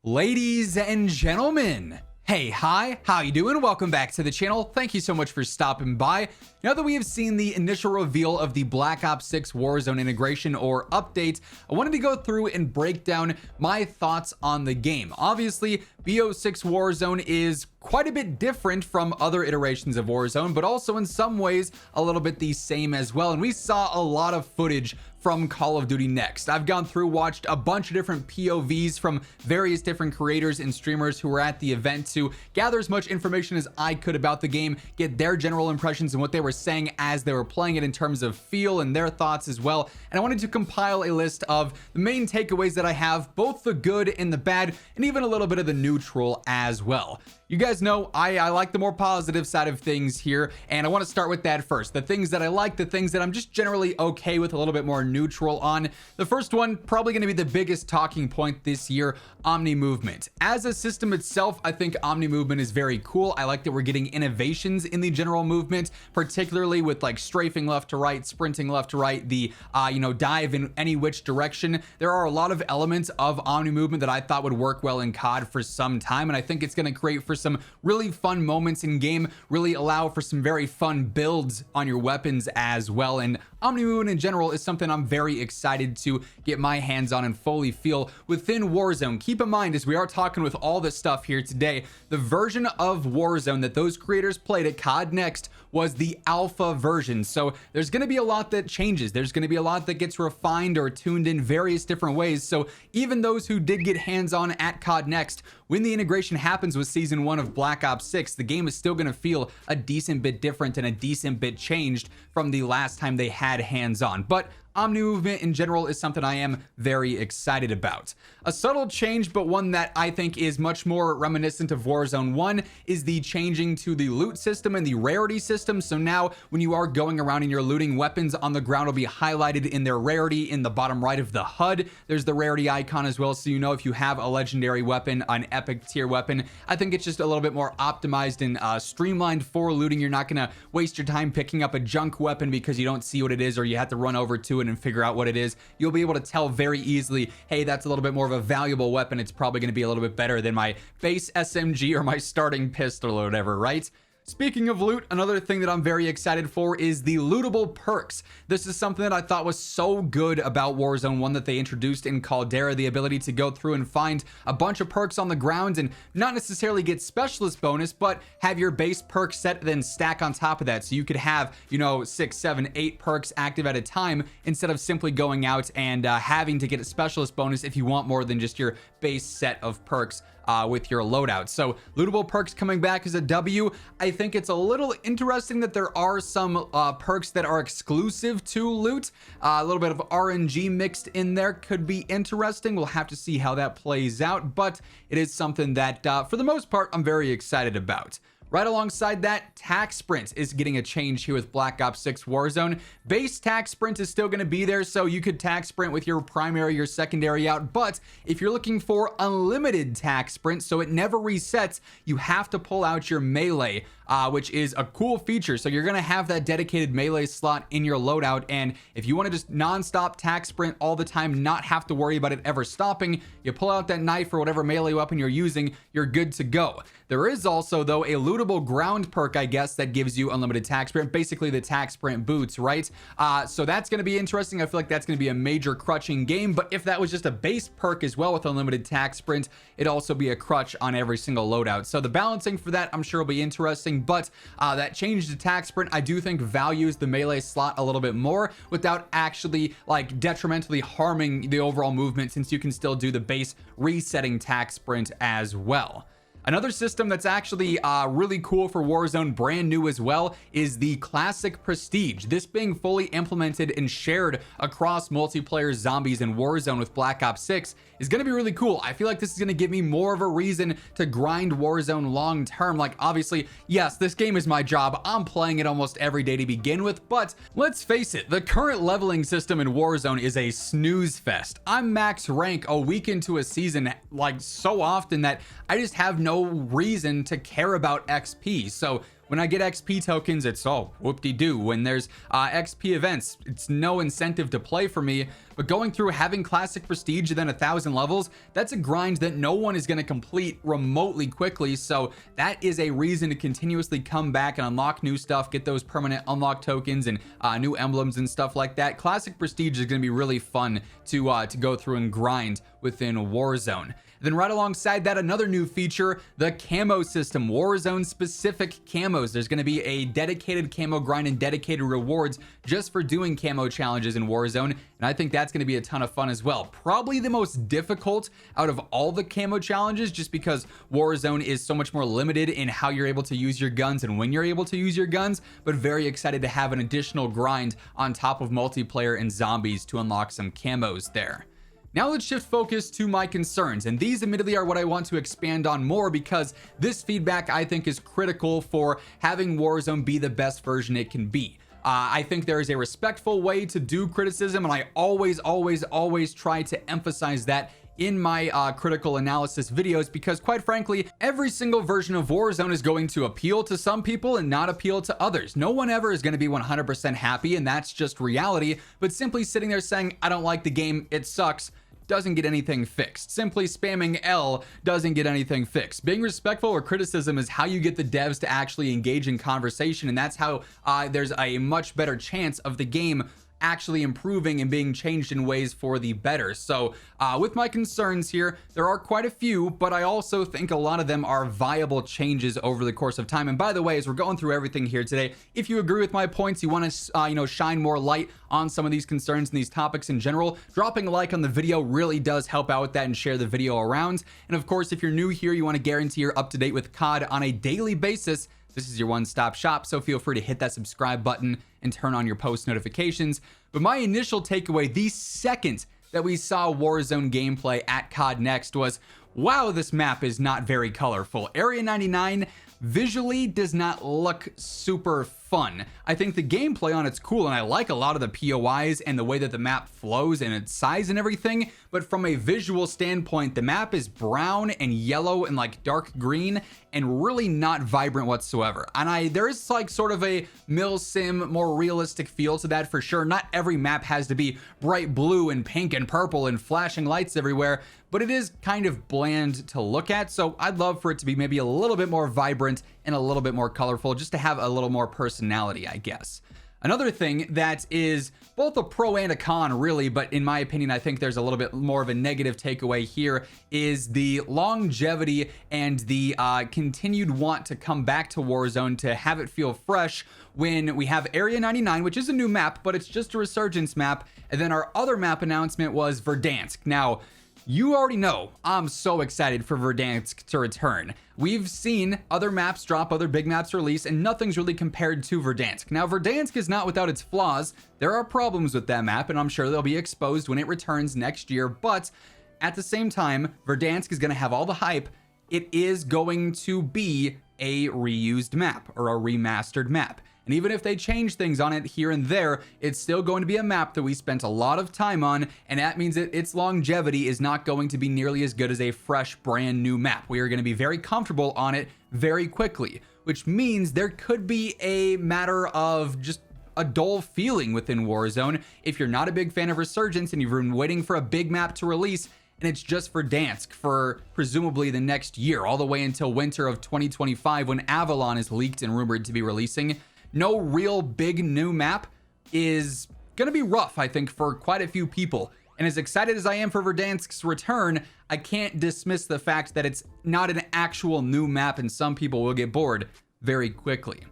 Ladies and gentlemen, hey, hi, how you doing? Welcome back to the channel. Thank you so much for stopping by. Now that we have seen the initial reveal of the Black Ops 6 Warzone integration or update, I wanted to go through and break down my thoughts on the game. Obviously, BO6 Warzone is quite a bit different from other iterations of Warzone, but also in some ways a little bit the same as well. And we saw a lot of footage from Call of Duty Next. I've gone through, watched a bunch of different POVs from various different creators and streamers who were at the event to gather as much information as I could about the game, get their general impressions and what they were saying as they were playing it in terms of feel and their thoughts as well. And I wanted to compile a list of the main takeaways that I have, both the good and the bad, and even a little bit of the neutral as well. You guys know I like the more positive side of things here, and I want to start with that first. The things that I like, the things that I'm just generally okay with, a little bit more neutral on. The first one, probably going to be the biggest talking point this year, Omni Movement. As a system itself, I think Omni Movement is very cool. I like that we're getting innovations in the general movement, particularly with like strafing left to right, sprinting left to right, the dive in any which direction. There are a lot of elements of Omni Movement that I thought would work well in COD for some time, and I think it's going to create for some really fun moments in game, really allow for some very fun builds on your weapons as well. And Omni Movement in general is something I'm very excited to get my hands on and fully feel within Warzone. Keep in mind, as we are talking with all this stuff here today, the version of Warzone that those creators played at COD Next was the alpha version. So there's going to be a lot that changes. There's going to be a lot that gets refined or tuned in various different ways. So even those who did get hands-on at COD Next, when the integration happens with season 1 of Black Ops 6, the game is still going to feel a decent bit different and a decent bit changed from the last time they had hands-on. But Omni Movement in general is something I am very excited about. A subtle change, but one that I think is much more reminiscent of Warzone 1, is the changing to the loot system and the rarity system. So now when you are going around and you're looting, weapons on the ground will be highlighted in their rarity in the bottom right of the HUD. There's the rarity icon as well, so you know if you have a legendary weapon, an epic tier weapon. I think it's just a little bit more optimized and streamlined for looting. You're not going to waste your time picking up a junk weapon because you don't see what it is or you have to run over to it and figure out what it is. You'll be able to tell very easily, hey, that's a little bit more of a valuable weapon. It's probably going to be a little bit better than my base SMG or my starting pistol or whatever, right? Speaking of loot, another thing that I'm very excited for is the lootable perks. This is something that I thought was so good about Warzone 1 that they introduced in Caldera, the ability to go through and find a bunch of perks on the ground and not necessarily get specialist bonus, but have your base perk set, then stack on top of that. So you could have, 6, 7, 8 perks active at a time instead of simply going out and having to get a specialist bonus if you want more than just your base set of perks with your loadout. So lootable perks coming back as a W. I think it's a little interesting that there are some perks that are exclusive to loot. A little bit of RNG mixed in there could be interesting. We'll have to see how that plays out, but it is something that for the most part I'm very excited about. Right alongside that, tac sprint is getting a change here with Black Ops 6 Warzone. Base tac sprint is still going to be there, so you could tac sprint with your primary or secondary out, but if you're looking for unlimited tac sprint, so it never resets, you have to pull out your melee, which is a cool feature. So you're going to have that dedicated melee slot in your loadout, and if you want to just non-stop tac sprint all the time, not have to worry about it ever stopping, you pull out that knife or whatever melee weapon you're using, you're good to go. There is also, though, a lootable ground perk, I guess, that gives you unlimited tac sprint, basically the tac sprint boots, right? So that's going to be interesting. I feel like that's going to be a major crutch in game, but if that was just a base perk as well with unlimited tac sprint, it'd also be a crutch on every single loadout. So the balancing for that, I'm sure, will be interesting, but that change to tac sprint, I do think values the melee slot a little bit more without actually like detrimentally harming the overall movement, since you can still do the base resetting tac sprint as well. Another system that's actually really cool for Warzone, brand new as well, is the Classic Prestige. This being fully implemented and shared across multiplayer zombies in Warzone with Black Ops 6 is going to be really cool. I feel like this is going to give me more of a reason to grind Warzone long term. Like, obviously, yes, this game is my job. I'm playing it almost every day to begin with, but let's face it, the current leveling system in Warzone is a snooze fest. I'm max rank a week into a season, like so often that I just have no reason to care about XP. So When I get XP tokens, it's all whoop-de-doo. When there's XP events, it's no incentive to play for me. But going through having classic prestige and then 1,000 levels, that's a grind that no one is going to complete remotely quickly. So that is a reason to continuously come back and unlock new stuff, get those permanent unlock tokens and new emblems and stuff like that. Classic prestige is going to be really fun to go through and grind within Warzone. Then right alongside that, another new feature, the camo system, Warzone specific camos. There's going to be a dedicated camo grind and dedicated rewards just for doing camo challenges in Warzone. And I think that's going to be a ton of fun as well. Probably the most difficult out of all the camo challenges, just because Warzone is so much more limited in how you're able to use your guns and when you're able to use your guns, but very excited to have an additional grind on top of multiplayer and zombies to unlock some camos there. Now let's shift focus to my concerns, and these admittedly are what I want to expand on more because this feedback I think is critical for having Warzone be the best version it can be. I think there is a respectful way to do criticism, and I always try to emphasize that in my critical analysis videos, because quite frankly, every single version of Warzone is going to appeal to some people and not appeal to others. No one ever is going to be 100% happy, and that's just reality. But simply sitting there saying, I don't like the game, it sucks, doesn't get anything fixed. Simply spamming L doesn't get anything fixed. Being respectful or criticism is how you get the devs to actually engage in conversation, and that's how there's a much better chance of the game actually improving and being changed in ways for the better. So with my concerns here, there are quite a few, but I also think a lot of them are viable changes over the course of time. And by the way, as we're going through everything here today, if you agree with my points, you want to shine more light on some of these concerns and these topics in general, dropping a like on the video really does help out with that and share the video around. And of course, if you're new here, you want to guarantee you're up to date with COD on a daily basis, this is your one-stop shop, so feel free to hit that subscribe button and turn on your post notifications. But my initial takeaway, the second that we saw Warzone gameplay at COD Next, was, wow, this map is not very colorful. Area 99 visually does not look super fun. I think the gameplay on it's cool, and I like a lot of the POIs and the way that the map flows and its size and everything, but from a visual standpoint, the map is brown and yellow and like dark green and really not vibrant whatsoever. And there is like sort of a mil sim, more realistic feel to that for sure. Not every map has to be bright blue and pink and purple and flashing lights everywhere, but it is kind of bland to look at. So I'd love for it to be maybe a little bit more vibrant and a little bit more colorful, just to have a little more personality, I guess. Another thing that is both a pro and a con, really, but in my opinion, I think there's a little bit more of a negative takeaway here, is the longevity and the continued want to come back to Warzone to have it feel fresh when we have Area 99, which is a new map, but it's just a resurgence map. And then our other map announcement was Verdansk. Now, you already know I'm so excited for Verdansk to return. We've seen other maps drop, other big maps release, and nothing's really compared to Verdansk. Now, Verdansk is not without its flaws. There are problems with that map, and I'm sure they'll be exposed when it returns next year. But at the same time, Verdansk is going to have all the hype. It is going to be a reused map or a remastered map. And even if they change things on it here and there, it's still going to be a map that we spent a lot of time on, and that means that its longevity is not going to be nearly as good as a fresh, brand new map. We are going to be very comfortable on it very quickly, which means there could be a matter of just a dull feeling within Warzone if you're not a big fan of Resurgence and you've been waiting for a big map to release, and it's just Verdansk for presumably the next year, all the way until winter of 2025 when Avalon is leaked and rumored to be releasing. No real big new map is gonna be rough, I think, for quite a few people. And as excited as I am for Verdansk's return, I can't dismiss the fact that it's not an actual new map and some people will get bored very quickly.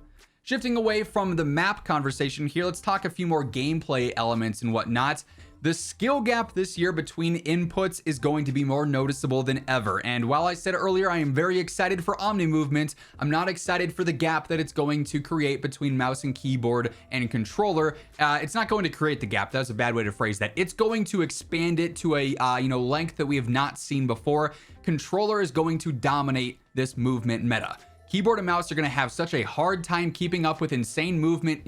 Shifting away from the map conversation here, let's talk a few more gameplay elements and whatnot. The skill gap this year between inputs is going to be more noticeable than ever. And while I said earlier I am very excited for Omni movement, I'm not excited for the gap that it's going to create between mouse and keyboard and controller. It's not going to create the gap. That was a bad way to phrase that. It's going to expand it to a length that we have not seen before. Controller is going to dominate this movement meta. keyboard and mouse are going to have such a hard time keeping up with insane movement,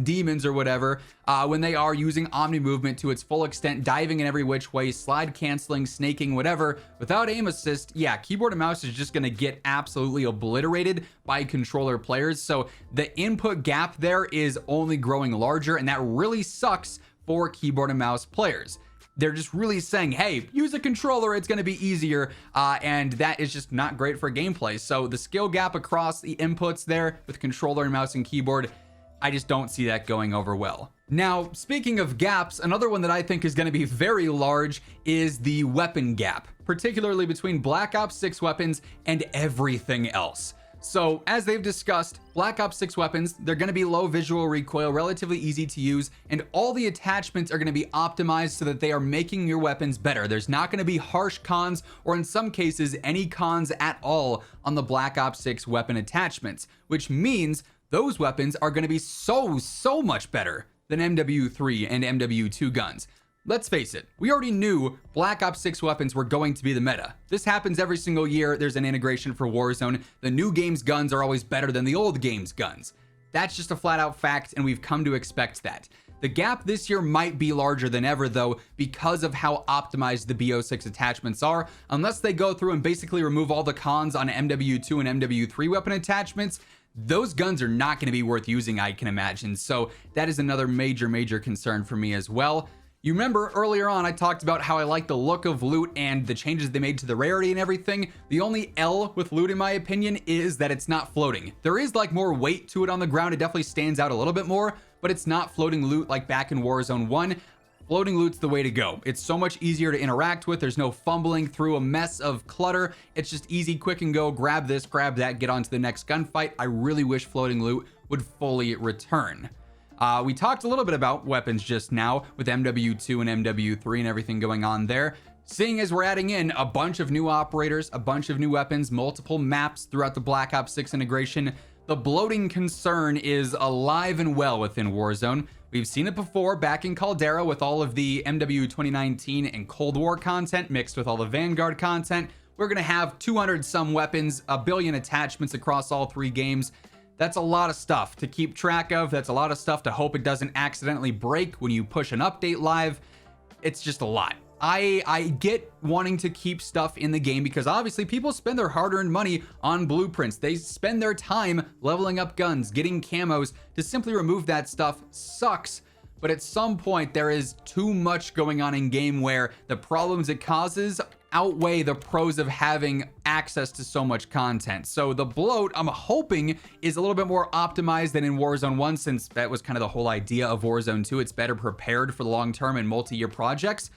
demons or whatever, when they are using omni movement to its full extent, diving in every which way, slide canceling, snaking, whatever. Without aim assist, yeah, keyboard and mouse is just going to get absolutely obliterated by controller players. So the input gap there is only growing larger, and that really sucks for keyboard and mouse players. They're just really saying, hey, use a controller, it's going to be easier, and that is just not great for gameplay. So the skill gap across the inputs there with controller and mouse and keyboard, I just don't see that going over well. Now, speaking of gaps, another one that I think is going to be very large is the weapon gap, particularly between Black Ops 6 weapons and everything else. So, as they've discussed, Black Ops 6 weapons, they're going to be low visual recoil, relatively easy to use, and all the attachments are going to be optimized so that they are making your weapons better. There's not going to be harsh cons, or in some cases, any cons at all on the Black Ops 6 weapon attachments, which means those weapons are going to be so much better than MW3 and MW2 guns. Let's face it, we already knew Black Ops 6 weapons were going to be the meta. This happens every single year. There's an integration for Warzone. The new game's guns are always better than the old game's guns. That's just a flat out fact, and we've come to expect that. The gap this year might be larger than ever though, because of how optimized the BO6 attachments are. Unless they go through and basically remove all the cons on MW2 and MW3 weapon attachments, those guns are not going to be worth using, I can imagine. So that is another major concern for me as well. You remember earlier on I talked about how I like the look of loot and the changes they made to the rarity and everything. The only L with loot in my opinion is that it's not floating. There is like more weight to it on the ground. It definitely stands out a little bit more, but it's not floating loot like back in Warzone 1. Floating loot's the way to go. It's so much easier to interact with. There's no fumbling through a mess of clutter. It's just easy, quick and go, grab this, grab that, get on to the next gunfight. I really wish floating loot would fully return. We talked a little bit about weapons just now with MW2 and MW3 and everything going on there. Seeing as we're adding in a bunch of new operators, a bunch of new weapons, multiple maps throughout the Black Ops 6 integration, the bloating concern is alive and well within Warzone. We've seen it before back in Caldera with all of the MW 2019 and Cold War content mixed with all the Vanguard content. We're going to have 200 some weapons, a billion attachments across all three games. That's a lot of stuff to keep track of. That's a lot of stuff to hope it doesn't accidentally break when you push an update live. It's just a lot. I get wanting to keep stuff in the game because obviously people spend their hard-earned money on blueprints. They spend their time leveling up guns, getting camos. To simply remove that stuff sucks. But at some point there is too much going on in game where the problems it causes outweigh the pros of having access to so much content. So the bloat, I'm hoping, is a little bit more optimized than in Warzone 1, since that was kind of the whole idea of Warzone 2. It's better prepared for the long-term and multi-year projects,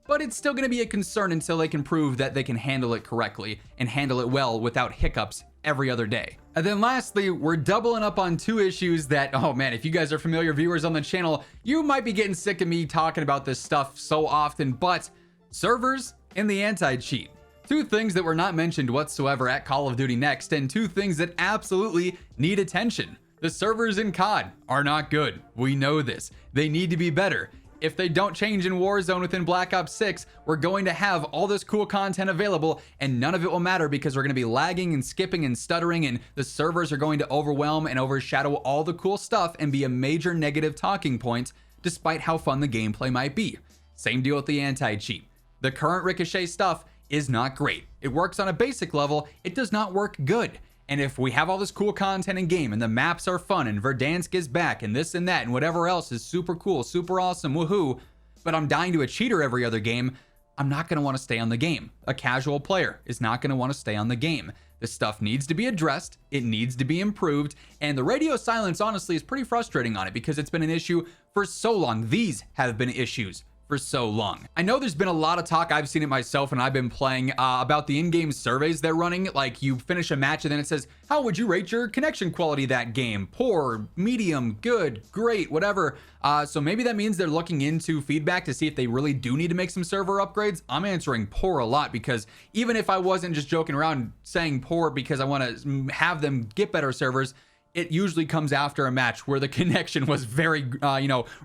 but it's still going to be a concern until they can prove that they can handle it correctly and handle it well without hiccups every other day. And then lastly, we're doubling up on two issues that, oh man, if you guys are familiar viewers on the channel, you might be getting sick of me talking about this stuff so often, but servers and the anti-cheat. Two things that were not mentioned whatsoever at Call of Duty Next, and two things that absolutely need attention. The servers in COD are not good. We know this. They need to be better. If they don't change in Warzone within Black Ops 6, we're going to have all this cool content available and none of it will matter because we're going to be lagging and skipping and stuttering, and the servers are going to overwhelm and overshadow all the cool stuff and be a major negative talking point despite how fun the gameplay might be. Same deal with the anti-cheat. The current Ricochet stuff is not great. It works on a basic level. It does not work good. And if we have all this cool content in game and the maps are fun and Verdansk is back and this and that and whatever else is super cool, super awesome, woohoo, but I'm dying to a cheater every other game, I'm not going to want to stay on the game. A casual player is not going to want to stay on the game. This stuff needs to be addressed. It needs to be improved. And the radio silence honestly is pretty frustrating on it because it's been an issue for so long. These have been issues for so long. I know there's been a lot of talk, I've seen it myself and I've been playing, about the in-game surveys they're running. Like you finish a match and then it says, how would you rate your connection quality that game? Poor, medium, good, great, whatever. So maybe that means they're looking into feedback to see if they really do need to make some server upgrades. I'm answering poor a lot because even if I wasn't just joking around saying poor because I want to have them get better servers, it usually comes after a match where the connection was very,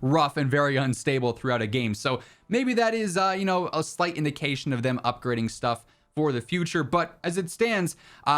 rough and very unstable throughout a game. So maybe that is, a slight indication of them upgrading stuff for the future. But as it stands,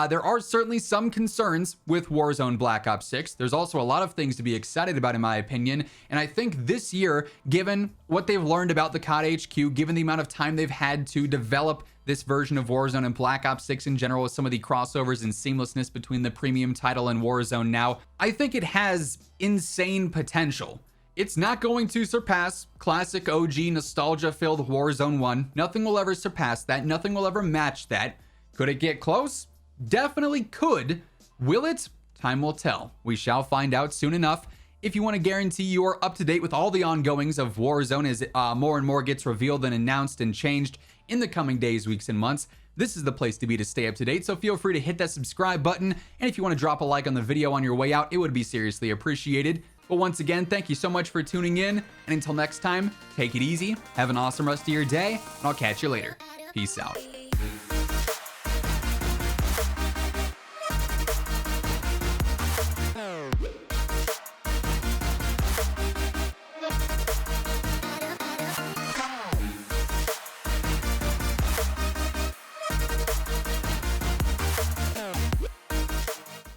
there are certainly some concerns with Warzone Black Ops 6. There's also a lot of things to be excited about, in my opinion. And I think this year, given what they've learned about the COD HQ, given the amount of time they've had to develop this version of Warzone and Black Ops 6 in general, with some of the crossovers and seamlessness between the premium title and Warzone now, I think it has insane potential. It's not going to surpass classic OG nostalgia-filled Warzone 1. Nothing will ever surpass that. Nothing will ever match that. Could it get close? Definitely could. Will it? Time will tell. We shall find out soon enough. If you want to guarantee you are up to date with all the ongoings of Warzone as more and more gets revealed and announced and changed in the coming days, weeks, and months, this is the place to be to stay up to date. So feel free to hit that subscribe button. And if you want to drop a like on the video on your way out, it would be seriously appreciated. But once again, thank you so much for tuning in. And until next time, take it easy, have an awesome rest of your day, and I'll catch you later. Peace out.